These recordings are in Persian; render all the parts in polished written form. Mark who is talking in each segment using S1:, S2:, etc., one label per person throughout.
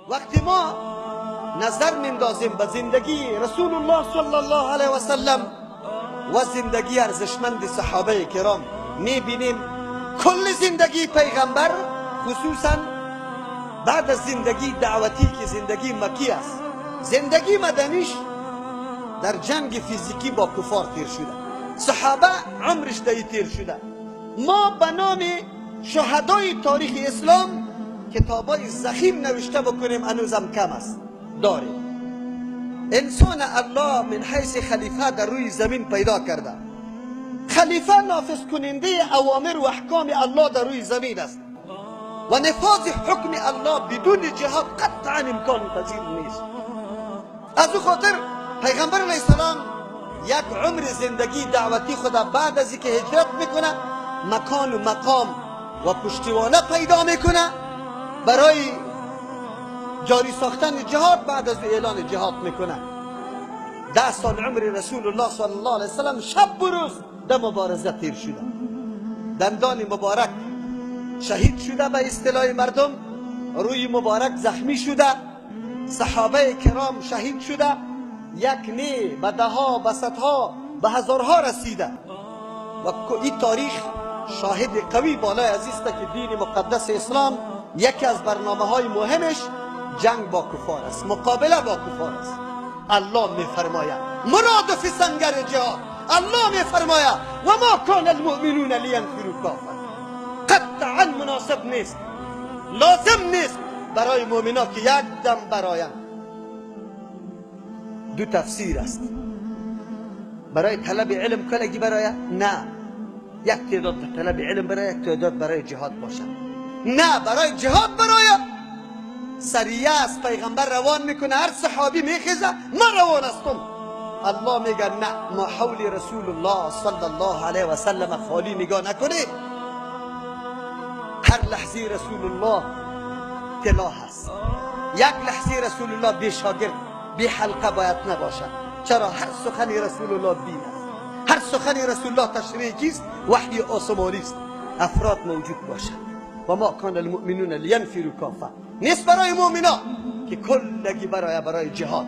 S1: وقتی ما نظر میندازیم به زندگی رسول الله صلی الله علیه و سلم و زندگی ارزشمند صحابه کرام، میبینیم کل زندگی پیغمبر، خصوصا بعد از زندگی دعوتی که زندگی مکی است، زندگی مدنیش در جنگ فیزیکی با کفار تیر شده. صحابه عمرش دهی تیر شده. ما به نام شهدای تاریخ اسلام کتابای ضخیم نوشته بکنیم هنوزم کم است. داریم انسان الله من حیث خلیفه در روی زمین پیدا کرده. خلیفه نافذ کننده اوامر و احکام الله در روی زمین است و نفاذ حکم الله بدون جهاد قطعا امکان پذیر نیست. از او خاطر پیغمبر علیه السلام یک عمر زندگی دعوتی خدا بعد از اینکه هجرت میکنه مکان و مقام و پشتوانه پیدا میکنه برای جاری ساختن جهاد. بعد از اعلان جهاد میکنه 10 سال عمر رسول الله صلی الله علیه وسلم شب و روز در مبارزه تیر شده. دندان مبارک شهید شده به اصطلاح مردم، روی مبارک زخمی شده، صحابه کرام شهید شده، یک نه به دهها به صدها به هزارها رسیده. و این تاریخ شاهد قوی بالای عزیز است که دین مقدس اسلام یکی از برنامه های مهمش جنگ با کفار است، مقابله با کفار است. الله می فرماید مرادف سنگر جهاد، الله می فرماید و ما کان المؤمنون لینفروا کافر. قطعا مناسب نیست، لازم نیست برای مؤمنا که یک دم برایند. دو تفسیر است. برای طلب علم کلگی برای نه، یک تعداد طلب علم برای، یک تعداد برای جهاد باشد. نه، برای جهاد برای سریعه است. پیغمبر روان میکنه، هر صحابی میخیزه من روان هستم. الله میگه نه، ما حول رسول الله صلی الله علیه و سلم خالی نگاه نکنید. هر لحظه رسول الله تلا هست. یک لحظه رسول الله بی شاگرد بی حلقه باید نباشد. چرا؟ هر سخن رسول الله دین است، هر سخن رسول الله تشریع کیست؟ وحی آسمانی است. افراد موجود باشد. و ما کان المؤمنون لینفروا کافه. نیست برای مؤمنا که کلگی برای جهاد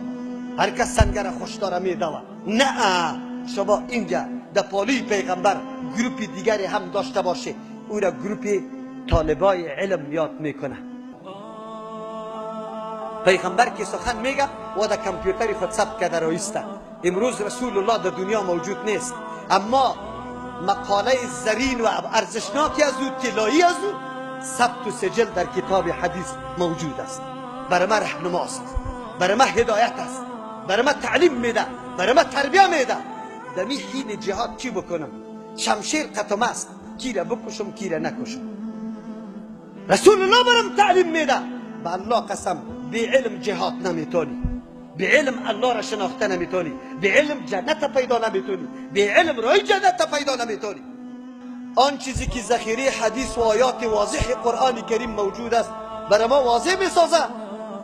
S1: هر کس سنگر خوشدار میدوه. نه، شما اینجا در پالوی پیغمبر گروپ دیگری هم داشته باشه، او را گروپ طالبای علم یاد میکنه. پیغمبر که سخن میگه و در کامپیوتری خود ثبت کرده رایسته. امروز رسول الله در دنیا موجود نیست، اما مقاله زرین و ارزشناکی از او، طلایی از او ثبت و سجل در کتاب حدیث موجود است. برای ما رهنماست، برای ما هدایت است، برای ما تعلیم میده، برای ما تربیه میده. در این حین جهاد چی بکنم؟ شمشیر قطم است، کی را بکشم کی را نکشم. رسول الله برام تعلیم میده. به الله قسم بی علم جهاد نمیتونی، بی علم الله را شناخته نمیتونی، بی علم جنت پیدا نمیتونی، بی علم رای جنت پیدا نمیتونی. آن چیزی که ذخیره حدیث و آیات واضح قرآن کریم موجود است برای ما واضح میسازه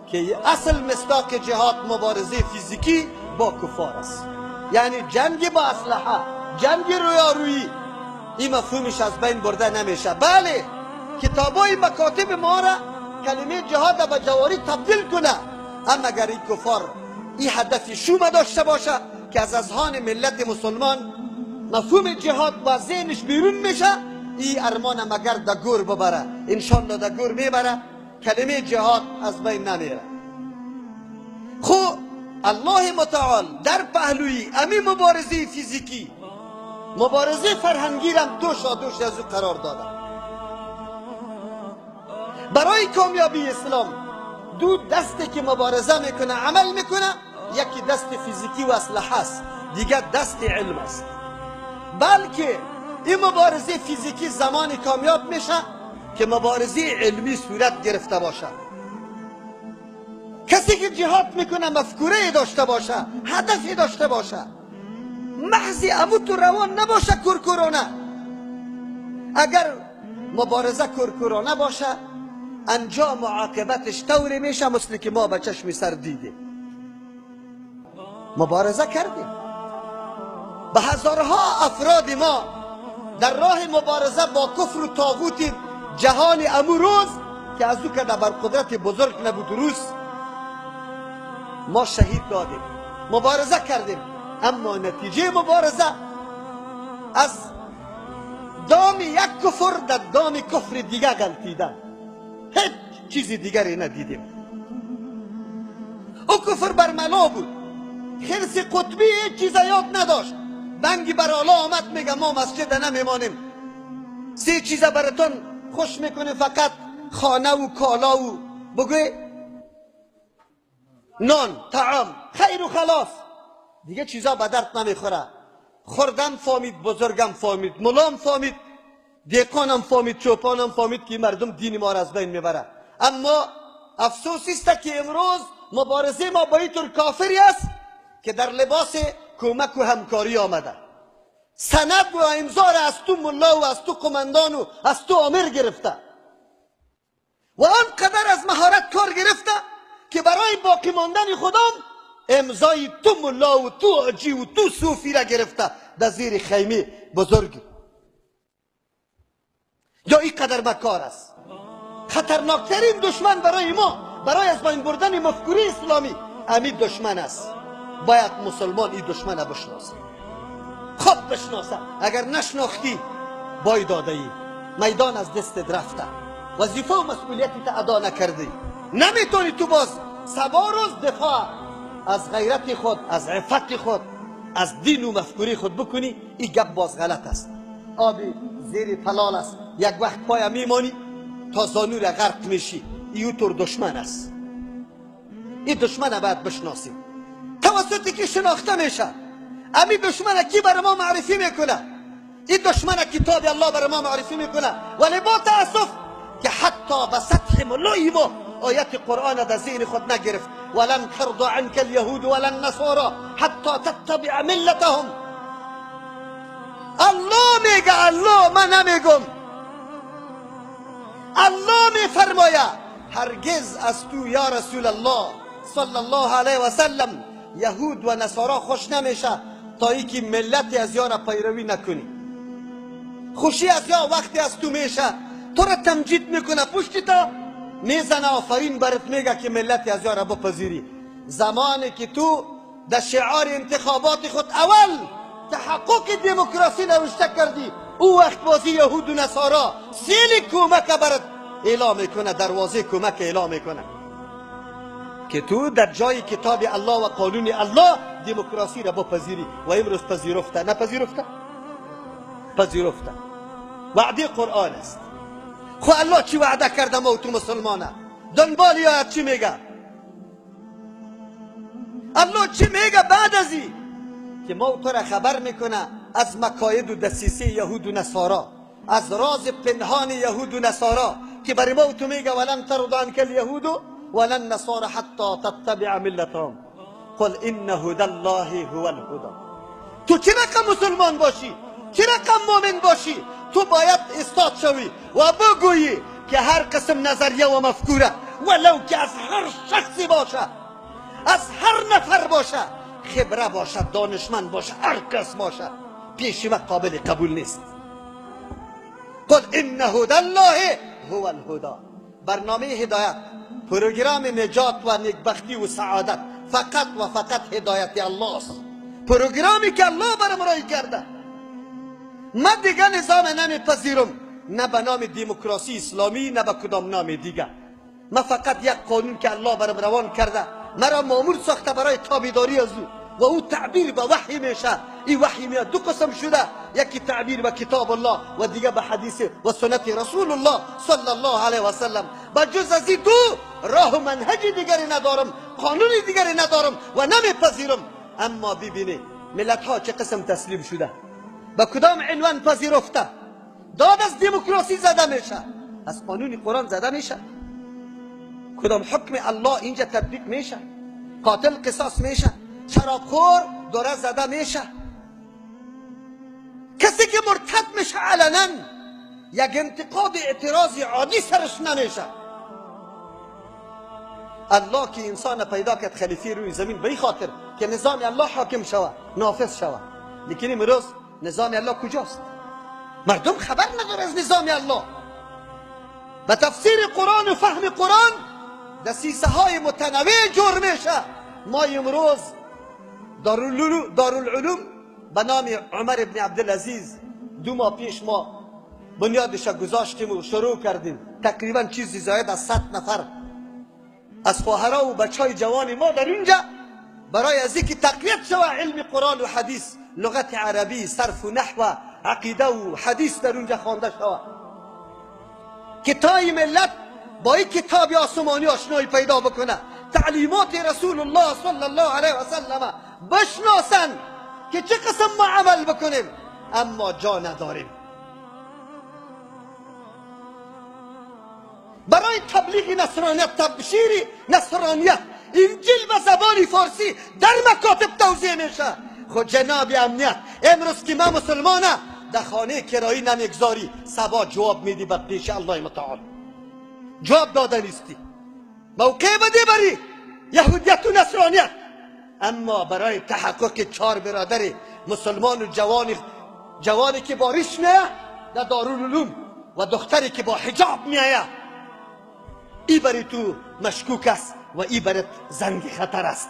S1: که اصل مصداق جهاد مبارزه فیزیکی با کفار است. یعنی جنگ با اسلحه، جنگ رویارویی، این مفهومش از بین برده نمیشه. بله، کتابای مکاتب ما را کلمه جهاد به جواری تبدیل کنه، اما اگر این کفار این هدف شوم داشته باشه که از اذهان ملت مسلمان مفهوم جهاد با ذهنش بیرون میشه، این ارمان مگر در گور ببره. انشالله در گور میبره، کلمه جهاد از بین نمیره. خب الله متعال در پهلوی امی مبارزه فیزیکی، مبارزه فرهنگی را دوش از او قرار داده. برای کامیابی اسلام دو دستی که مبارزه میکنه عمل میکنه، یکی دست فیزیکی و اسلحه است، دیگر دست علم است. بلکه این مبارزه فیزیکی زمانی کامیاب میشه که مبارزه علمی صورت گرفته باشه. کسی که جهاد میکنه مفکوره داشته باشه، هدفی داشته باشه، محضی امو تو روان نباشه کرکرانه. اگر مبارزه کرکرانه باشه انجام و عاقبتش طوری میشه مثل که ما به چشم سر دیده. مبارزه کردیم، به هزارها افراد ما در راه مبارزه با کفر و طاغوت جهان امروز که از او که در قدرت بزرگ نبود روس ما شهید دادیم، مبارزه کردیم، اما نتیجه مبارزه از دام یک کفر در دام کفر دیگه غلطیدن، هیچ چیز دیگری ندیدیم. او کفر برملا بود، خرس قطبی هیچ چیز یاد نداشت، بنگی بر آلا آمد میگه ما مسجد نمیمانیم، 3 چیز براتون خوش میکنه، فقط خانه و کالا و بگوی نان طعام خیر و خلاص، دیگه چیزا به درد نمیخوره. خوردم فهمید، بزرگم فهمید، ملام فهمید، دیقانم فهمید، چوپانم فهمید که مردم دین ما را از بین میبره. اما افسوس است که امروز مبارزه ما با این طور کافری است که در لباس کمک و همکاری آمده، سند و امضا را از تو ملا و از تو قماندان و از تو آمر گرفته و آنقدر از مهارت کار گرفته که برای باقی ماندن خودم امضای تو ملا و تو حاجی و تو صوفی را گرفته در زیر خیمه بزرگ. یا این قدر مکار است. خطرناکترین دشمن برای ما، برای از بین بردن مفکوره اسلامی، همین دشمن است. باید مسلمان این دشمن را بشناسه. خود بشناسه. اگر نشناختی بای داده ای، میدان از دستت رفته، وظیفه و مسئولیتی تا ادا نکردی، نمیتونی تو باز سوار و دفاع از غیرت خود، از عفت خود، از دین و مفکوره خود بکنی. این گپ باز غلط است. آبی زیر پلال است، یک وقت پای میمانی تا زانو را غرق میشی. این طور دشمن است. این دشمن را باید بشناسیم. توسطی که شناخته میشه. امی دشمن کی برای ما معرفی میکنه؟ این دشمن کتاب الله برای ما معرفی میکنه. ولی با تاسف که حتی به سطح ملای ما آیت قرآن در ذهن خود نگرفت. ولن ترضى عنك اليهود ولا النصارى حتى تتبع ملتهم. الله میگه، الله، من نمیگم. الله میفرماید هرگز از تو یا رسول الله صلی الله علیه و سلم یهود و نصارا خوش نمیشه تا ای که ملت از یارا پیروی نکنی. خوشی از یا وقتی از تو میشه تو را تمجید میکنه، پشتی تا میزنه، آفرین برات میگه که ملت از یارا بپذیری. زمانی که تو در شعار انتخابات خود اول تحقق دموکراسی نوشته کردی، او وقت بازی یهود و نصارا سیل کمک برات اعلام میکنه، دروازه کمک اعلام میکنه که تو در جای کتاب الله و قانون الله دموکراسی را بپذیری. و امروز پذیرفته، نپذیرفته؟ پذیرفته. وعده قرآن است. خو الله چی وعده کرده ما و تو مسلمانه؟ دنبال آیت چی میگه؟ الله چی میگه بعد از این که ما تو را خبر میکنه از مکاید و دسیسه یهود و نصارا، از راز پنهان یهود و نصارا که برای ما تو میگه ولن ترضى عنك اليهود ولا النصارى حتى تتبع ملتهم قل ان هدى الله هو الهدى. تو چه رقم مسلمان باشی، چه رقم مؤمن باشی، تو باید استاد شوی و بگویی که هر قسم نظریه و مفکوره ولو که از هر شخصی باشه، از هر نفر باشه، خبره باشه، دانشمند باشه، هر کس باشه، پیش ما قابل قبول نیست. قل ان هدى الله هو الهدى. برنامه هدایت، پروگرام نجات و نیکبختی و سعادت فقط و فقط هدایت الله است. پروگرامی که الله برام رای کرده. من دیگه نظام نمیپذیرم، نه به نام دموکراسی اسلامی نه به کدام نام دیگه. من فقط یک قانون که الله برام روان کرده مرا مامور ساخته برای تابعداری از او و او تعبیر به وحی میشه. این وحی میاد دو قسم شده، یکی تعبیر به کتاب الله و دیگه به حدیث و سنت رسول الله صلی الله علیه و سلم. بجز از این دو راه و منهج دیگری ندارم، قانون دیگری ندارم و نمیپذیرم. اما ببینید ملت ها چه قسم تسلیم شده، به کدام عنوان پذیرفته. داد از دموکراسی زده میشه، از قانون قرآن زده میشه، کدام حکم الله اینجا تطبیق میشه، قاتل قصاص میشه، شرابخور دوره زده میشه. کسی که مرتد میشه علنا یک انتقاد اعتراضی عادی سرش نمیشه. الله که انسان پیدا کرد خلیفه روی زمین به این خاطر که نظام الله حاکم شوه، نافذ شوه. لیکن امروز نظام الله کجاست؟ مردم خبر نداره از نظام الله. به تفسیر قرآن و فهم قرآن دسیسه های متنوع جور میشه ما امروز دارالعلوم به نام عمر ابن عبدالعزیز 2 ماه پیش ما بنیادش گذاشتیم و شروع کردیم. تقریبا چیزی زاید از 100 نفر از خواهرها و بچهای جوان ما در اینجا برای از اینکه تقویت شود علم قرآن و حدیث، لغت عربی، صرف و نحو، عقیده و حدیث در اونجا خوانده شود که تا این ملت با این کتاب آسمانی آشنایی پیدا بکنه، تعلیمات رسول الله صلی الله علیه و سلم بشناسن که چه قسم ما عمل بکنیم. اما جا نداریم. برای تبلیغ نصرانیت، تبشیر نصرانیت، انجیل به زبان فارسی در مکاتب توزیع میشه. خود جناب امنیت امروز که ما مسلمانه در خانه کرایی نمیگذاری، سبا جواب میدی به پیش الله متعال. جواب دادنیستی، موقع بده بری یهودیت و نصرانیت. اما برای تحقق 4 برادر مسلمان و جوانی که با ریش میه در دارالعلوم و دختری که با حجاب میه، ای بری تو مشکوک است و ای برت زنگ خطر است.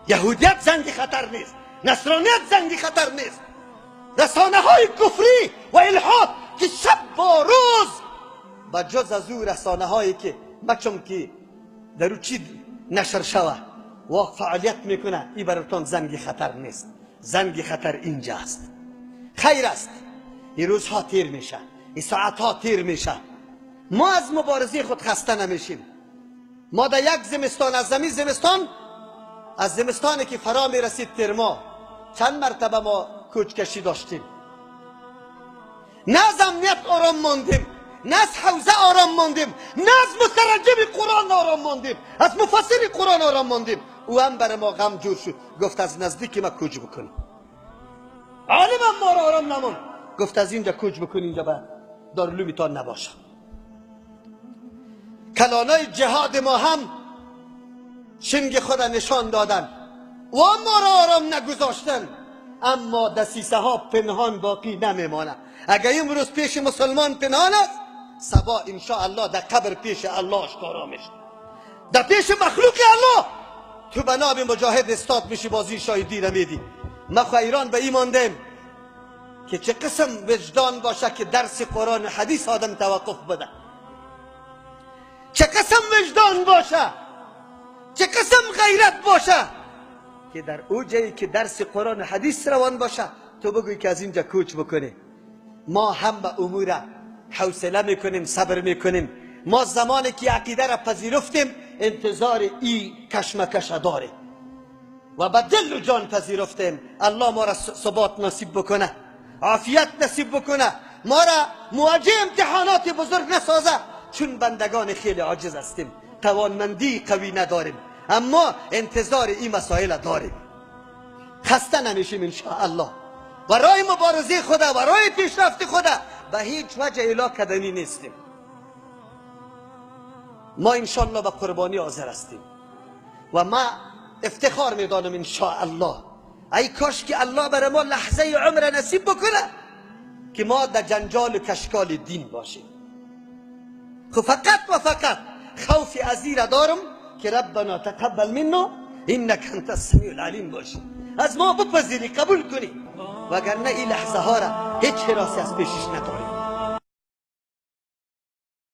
S1: یهودیت زنگ خطر نیست، نصرانیت زنگ خطر نیست. رسانه های کفری و الحاد که شب با روز با جز از او رسانه هایی که بچم که در او چی نشر شوه و فعالیت میکنه، ای براتون زنگ خطر نیست. زنگ خطر اینجا است. خیر است، این روزها تیر میشه، این ساعتها تیر میشه. ما از مبارزه خود خسته نمیشیم. ما در یک زمستان از زمستانی که فرا میرسید تیر ما چند مرتبه ما کوچکشی داشتیم. نه از امنیت آرام ماندیم، نه از حوزه آرام ماندیم، نه از مترجم قرآن آرام ماندیم، از مفسر قرآن آرام ماندیم. او هم بر ما غم جور شد، گفت از نزدیک ما کوچ بکنیم. عالم هم ما را آرام نمون، گفت از اینجا کوچ بکن، اینجا به دارالعلومتان نباشه. کلانای جهاد ما هم شنگ خود نشان دادن و ما را آرام نگذاشتن. اما دسیسه ها پنهان باقی نمیمانه. اگر امروز پیش مسلمان پنهان است، صبا انشاءالله در قبر پیش الله آشکارا میشه. در پیش مخلوق الله تو بناب مجاهد استاد میشی، بازی شاهدی نمیدی. ما خو ایران به این ماندیم که چه قسم وجدان باشه که درس قرآن حدیث آدم توقف بده، چه قسم وجدان باشه، چه قسم غیرت باشه که در او جایی که درس قرآن حدیث روان باشه تو بگوی که از اینجا کوچ بکنی. ما هم به امور حوصله میکنیم، صبر میکنیم. ما زمانی که عقیده را پذیرفتیم انتظار ای کشمکش داره و به دل و جان پذیرفتیم. الله ما را ثبات نصیب بکنه، عافیت نصیب بکنه، ما را مواجه امتحانات بزرگ نسازه، چون بندگان خیلی عاجز هستیم، توانمندی قوی نداریم، اما انتظار این مسائل داریم. خسته نمیشیم انشاءالله و رای مبارزه خدا و رای پیشرفت خدا به هیچ وجه اله کدنی نیستیم. ما انشاءالله به قربانی حاضر هستیم و ما افتخار میدانم انشاءالله. ای کاش که الله برای ما لحظه عمر نصیب بکنه که ما در جنجال و کشکال دین باشیم. خب فقط و فقط خوف ازیر دارم که ربنا تقبل منا انک انت السمیع العلیم باشی، از ما بپذیری، قبول کنی، وگرنه این لحظه ها را هیچ حراسی از پیشش نداریم.